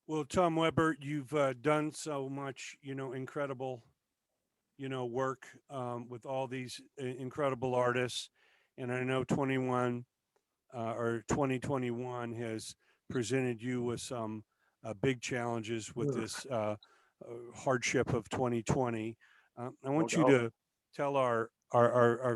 Well, Tom Weber, you've done so much, incredible, work with all these incredible artists. And I know 21 or 2021 has presented you with some big challenges with Ugh, this hardship of 2020. I no want you doubt. to tell our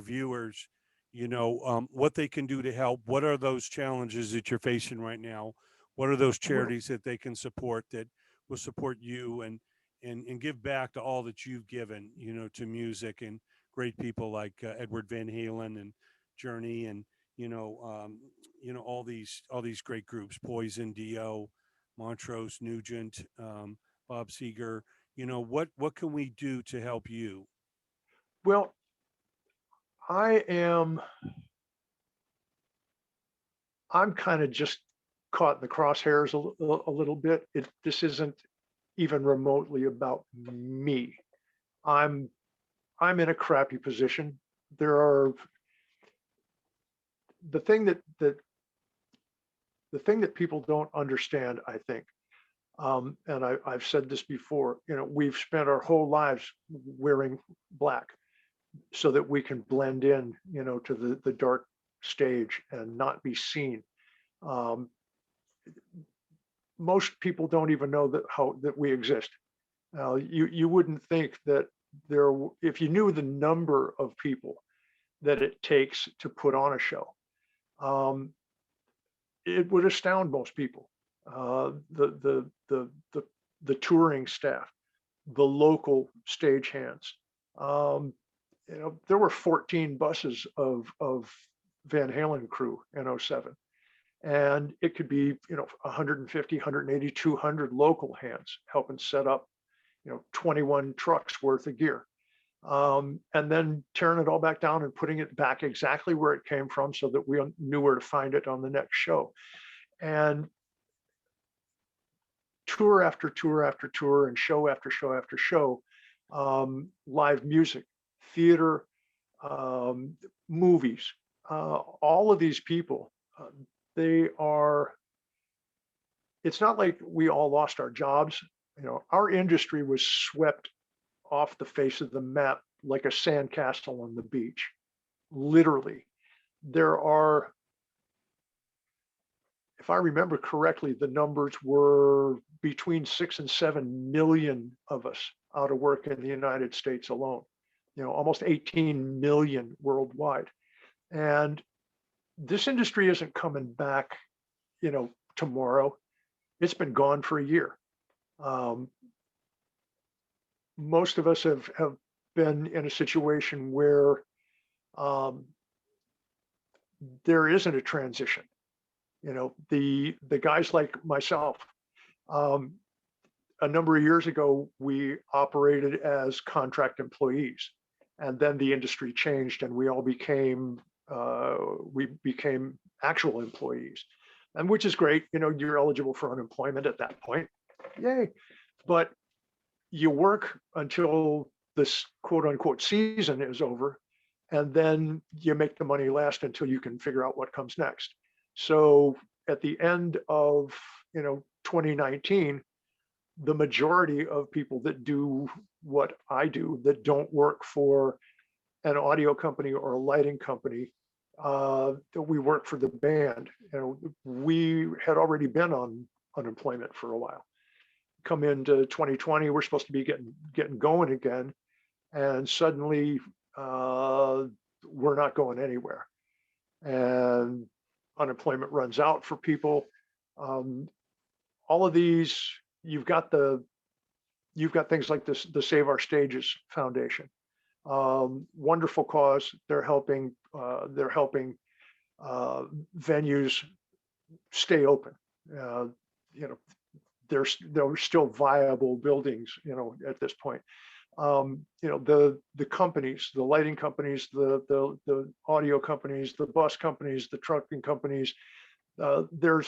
viewers, what they can do to help. What are those challenges that you're facing right now? What are those Well, charities that they can support that will support you and give back to all that you've given, to music and great people like Edward Van Halen and Journey and you know, um, all these great groups, Poison, Dio, Montrose, Nugent, Bob Seger. What can we do to help you? well, I am. I'm kind of just caught in the crosshairs a little bit. This isn't even remotely about me. I'm I'm in a crappy position. There are the thing that the thing that people don't understand, I think, and I've said this before. We've spent our whole lives wearing black so that we can blend in, to the dark stage and not be seen. Um, Most people don't even know that we exist. You wouldn't think that there, if you knew the number of people that it takes to put on a show, um, it would astound most people. The touring staff, the local stagehands. Um, there were 14 buses of Van Halen crew in '07, and it could be 150, 180, 200 local hands helping set up 21 trucks worth of gear, and then tearing it all back down and putting it back exactly where it came from so that we knew where to find it on the next show. And tour after tour after tour and show after show after show, live music, theater, um, movies, all of these people, they are, it's not like we all lost our jobs. Our industry was swept off the face of the map like a sandcastle on the beach. Literally, there are, if I remember correctly, the numbers were between 6 and 7 million of us out of work in the United States alone. Almost 18 million worldwide. And this industry isn't coming back, tomorrow. It's been gone for a year. Um, Most of us have been in a situation where um, there isn't a transition. The guys like myself, um, a number of years ago, we operated as contract employees, and then the industry changed, and we became actual employees, and which is great. You're eligible for unemployment at that point, yay! But you work until this quote unquote season is over, and then you make the money last until you can figure out what comes next. So at the end of 2019, the majority of people that do what I do, that don't work for an audio company or a lighting company, that we work for the band. We had already been on unemployment for a while. Come into 2020, we're supposed to be getting going again, and suddenly uh, we're not going anywhere, and unemployment runs out for people. Um, all of these, you've got the you've got things like this, the Save Our Stages Foundation. Wonderful cause. They're helping uh, venues stay open. Uh, you know, they're still viable buildings. At this point. The companies, the lighting companies, the audio companies, the bus companies, the trucking companies. There's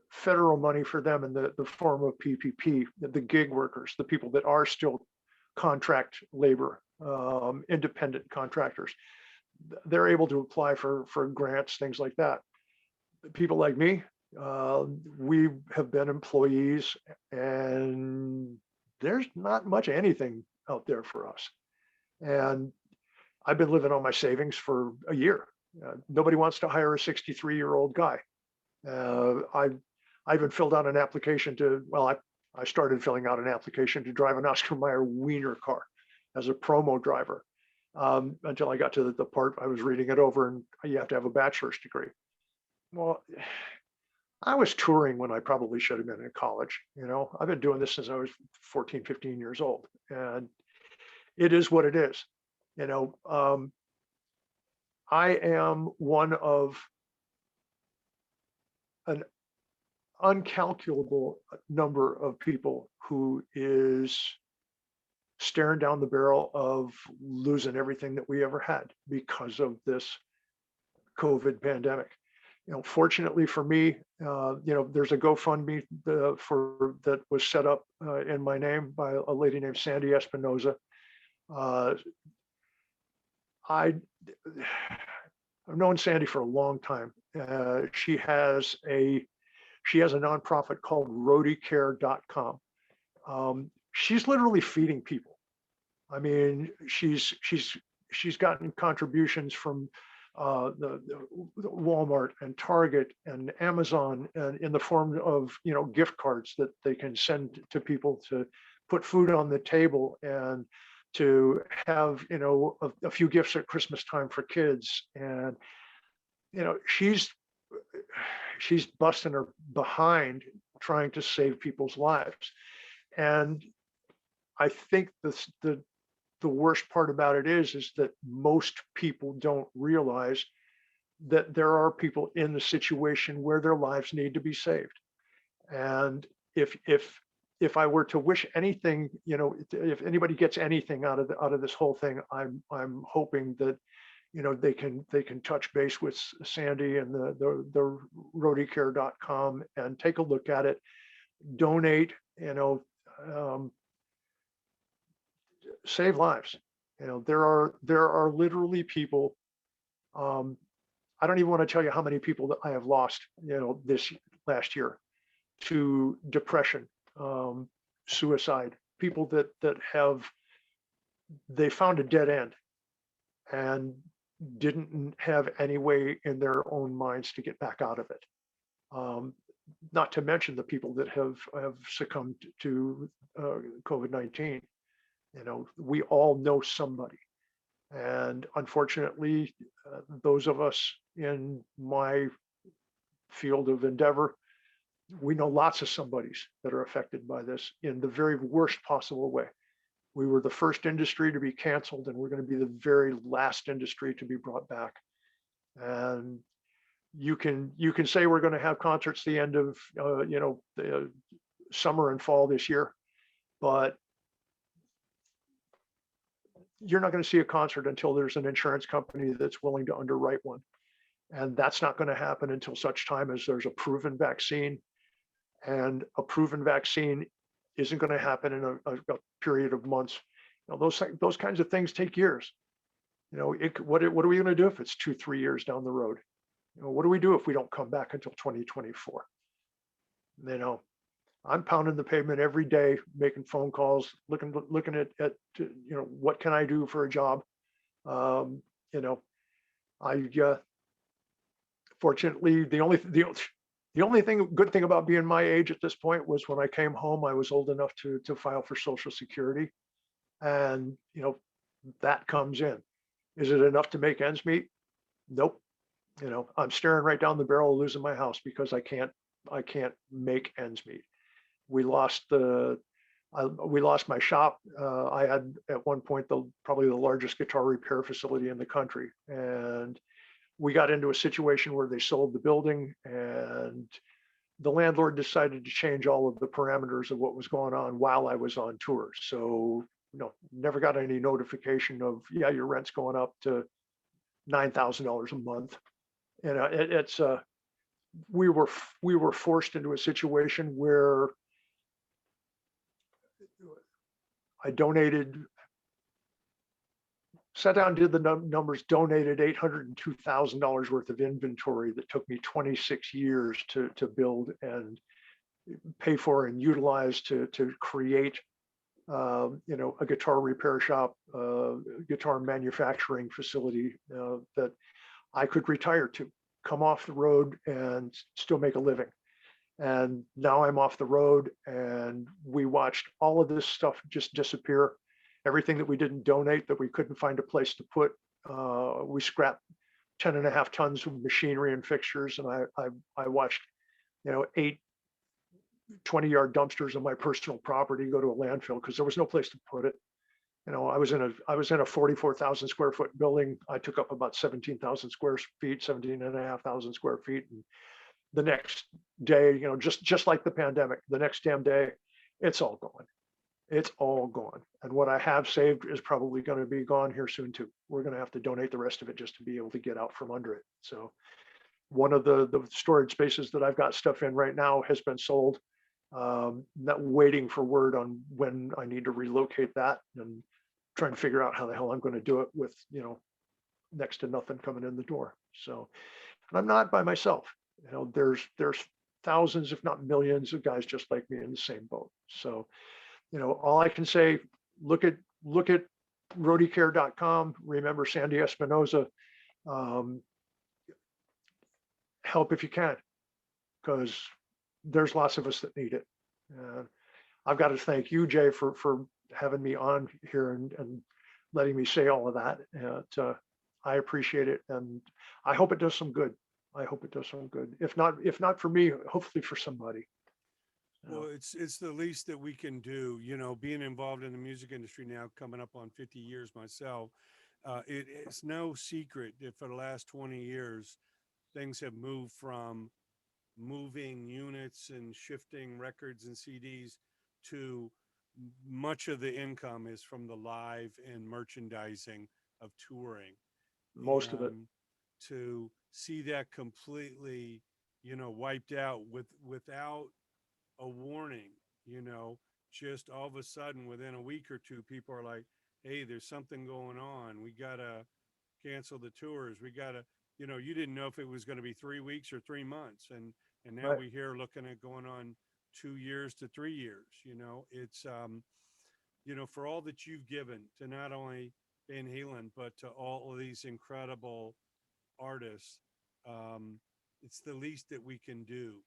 federal money for them in the form of PPP. The gig workers, the people that are still contract labor, independent contractors, they're able to apply for grants, things like that. People like me, We have been employees, and there's not much anything out there for us. And I've been living on my savings for a year. Nobody wants to hire a 63-year-old guy. I even filled out an application I started filling out an application to drive an Oscar Mayer Wiener car as a promo driver, until I got to the part I was reading it over, and you have to have a bachelor's degree. Well, I was touring when I probably should have been in college. I've been doing this since I was 14, 15 years old, and it is what it is. I am one of an uncalculable number of people who is staring down the barrel of losing everything that we ever had because of this COVID pandemic. Fortunately for me, there's a GoFundMe that was set up in my name by a lady named Sandy Espinoza. I've known Sandy for a long time. She has a nonprofit called roadiecare.com. She's literally feeding people. I mean, she's gotten contributions from the Walmart and Target and Amazon, and in the form of gift cards that they can send to people to put food on the table, and to have a few gifts at Christmas time for kids. And she's busting her behind trying to save people's lives. And I think the worst part about it is that most people don't realize that there are people in the situation where their lives need to be saved. And if I were to wish anything, if anybody gets anything out of this whole thing, I'm hoping that they can touch base with Sandy and the roadiecare.com and take a look at it, donate, save lives. There are literally people. I don't even want to tell you how many people that I have lost, this last year, to depression, suicide, people that they found a dead end and didn't have any way in their own minds to get back out of it. Not to mention the people that have succumbed to COVID-19. We all know somebody. And unfortunately, those of us in my field of endeavor, we know lots of somebodies that are affected by this in the very worst possible way. We were the first industry to be canceled, and we're going to be the very last industry to be brought back. And you can say we're going to have concerts the end of the summer and fall this year, but you're not going to see a concert until there's an insurance company that's willing to underwrite one. And that's not going to happen until such time as there's a proven vaccine. And a proven vaccine isn't going to happen in a period of months. Those kinds of things take years. What are we going to do if it's 2-3 years down the road? What do we do if we don't come back until 2024? I'm pounding the pavement every day, making phone calls, looking at what can I do for a job? Fortunately, the only good thing about being my age at this point was when I came home, I was old enough to file for Social Security, and that comes in. Is it enough to make ends meet? Nope. I'm staring right down the barrel of losing my house because I can't make ends meet. We lost my shop. I had at one point probably the largest guitar repair facility in the country, and we got into a situation where they sold the building, and the landlord decided to change all of the parameters of what was going on while I was on tour. So never got any notification of, yeah, your rent's going up to $9,000 a month. We were forced into a situation where I donated Sat down, did the numbers, donated $802,000 worth of inventory that took me 26 years to build and pay for and utilize to create, a guitar repair shop, guitar manufacturing facility that I could retire to, come off the road and still make a living. And now I'm off the road, and we watched all of this stuff just disappear. Everything that we didn't donate, that we couldn't find a place to put, we scrapped 10 and a half tons of machinery and fixtures. And I watched, eight 20-yard dumpsters on my personal property go to a landfill because there was no place to put it. I was in a 44,000 square foot building. I took up about 17,000 square feet, 17 and a half thousand square feet. And the next day, just like the pandemic, the next damn day, it's all gone. It's all gone. And what I have saved is probably going to be gone here soon too. We're going to have to donate the rest of it just to be able to get out from under it. So one of the storage spaces that I've got stuff in right now has been sold. Not waiting for word on when I need to relocate that, and trying to figure out how the hell I'm going to do it with, next to nothing coming in the door. So, and I'm not by myself. There's thousands, if not millions, of guys just like me in the same boat. So, all I can say, look at roadiecare.com. Remember Sandy Espinoza. Um, help if you can, because there's lots of us that need it. Uh, I've got to thank you, Jay, for having me on here and letting me say all of that. I appreciate it, and I hope it does some good. I hope it does some good. If not for me, hopefully for somebody. Well, it's the least that we can do. Being involved in the music industry now, coming up on 50 years myself, it's no secret that for the last 20 years, things have moved from moving units and shifting records and CDs to much of the income is from the live and merchandising of touring. Most of it. And to see that completely, wiped out without a warning, you know, just all of a sudden within a week or two, people are like, hey, there's something going on. We got to cancel the tours. We got to, you didn't know if it was going to be 3 weeks or 3 months. And now Right. we hear looking at going on 2 years to 3 years, it's, for all that you've given to not only Van Halen, but to all of these incredible artists, um, it's the least that we can do.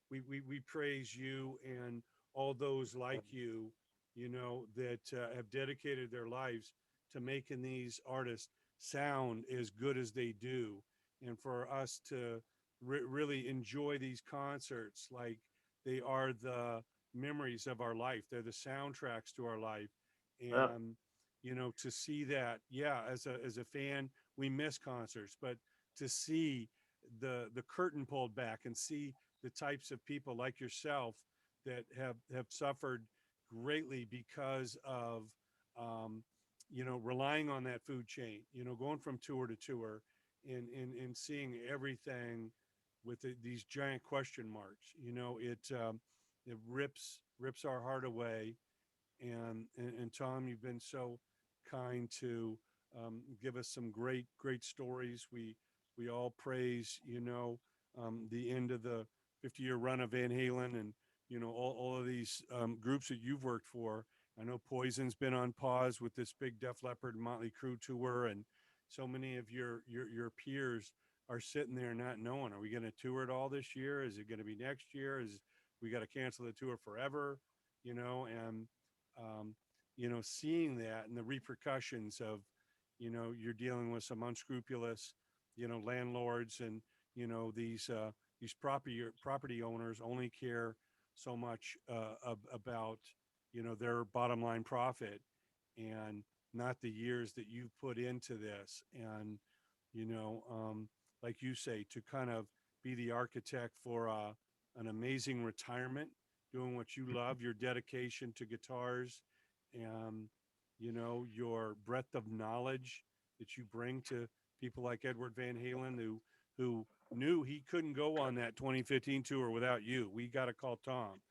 We praise you and all those like you, that have dedicated their lives to making these artists sound as good as they do, and for us to really enjoy these concerts like they are the memories of our life. They're the soundtracks to our life. Yeah. And to see that, yeah, as a fan, we miss concerts, but to see the curtain pulled back and see the types of people like yourself that have suffered greatly because of um, relying on that food chain, going from tour to tour, and seeing everything with these giant question marks. It rips our heart away. And Tom, you've been so kind to give us some great stories. We all praise, the end of the 50-year run of Van Halen, and all of these groups that you've worked for. I know Poison's been on pause with this big Def Leppard and Motley Crue tour, and so many of your peers are sitting there not knowing, are we going to tour it all this year? Is it going to be next year? Is we got to cancel the tour forever? And um, seeing that and the repercussions of, you're dealing with some unscrupulous, landlords, and these property owners only care so much about their bottom line profit, and not the years that you've put into this. And you know like you say, to kind of be the architect for an amazing retirement, doing what you love, your dedication to guitars, and your breadth of knowledge that you bring to people like Edward Van Halen, who knew he couldn't go on that 2015 tour without you. We got to call Tom.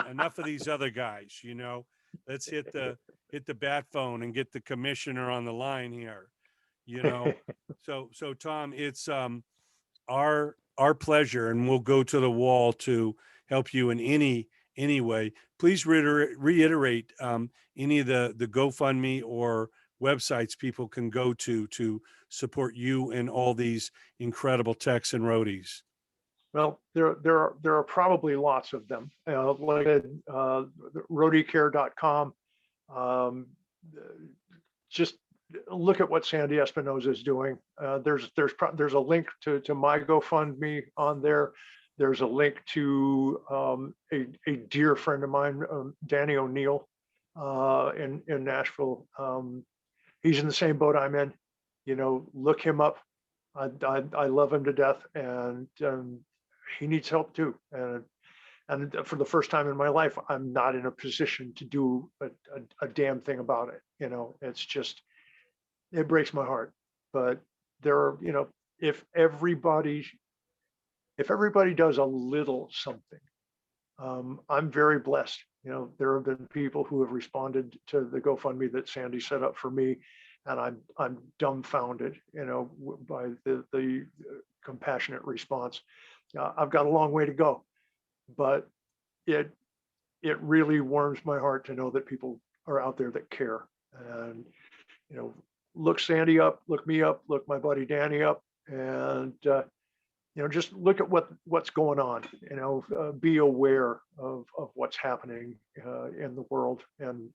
Enough of these other guys. Let's hit the hit the bat phone and get the commissioner on the line here, you know. So Tom, it's our pleasure, and we'll go to the wall to help you in any way. Please reiterate any of the GoFundMe or websites people can go to support you and all these incredible techs and roadies. Well, there are probably lots of them. Like roadiecare.com. Um, just look at what Sandy Espinoza is doing. There's a link to my GoFundMe on there. There's a link to a dear friend of mine, Danny O'Neill, in Nashville. He's in the same boat I'm in. You know, look him up. I love him to death, and he needs help too. And for the first time in my life, I'm not in a position to do a damn thing about it. You know, it's just, it breaks my heart. But there are, you know, if everybody does a little something, I'm very blessed. You know, there have been people who have responded to the GoFundMe that Sandy set up for me, and I'm dumbfounded, you know, by the compassionate response. I've got a long way to go, but it really warms my heart to know that people are out there that care. And you know, look Sandy up, look me up, look my buddy Danny up, and you know, just look at what's going on. You know, be aware of what's happening in the world, and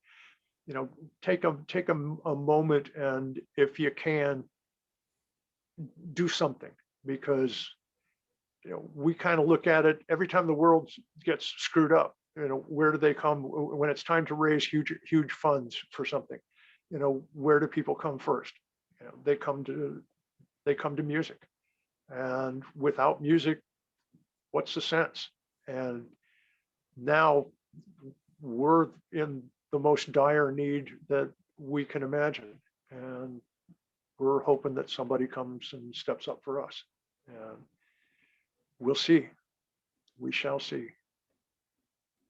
you know, take a moment, and if you can, do something, because you know, we kind of look at it every time the world gets screwed up. You know, where do they come when it's time to raise huge funds for something? You know, where do people come first? You know, they come to music, and without music, what's the sense? And now we're in the most dire need that we can imagine, and we're hoping that somebody comes and steps up for us. And we'll see. We shall see.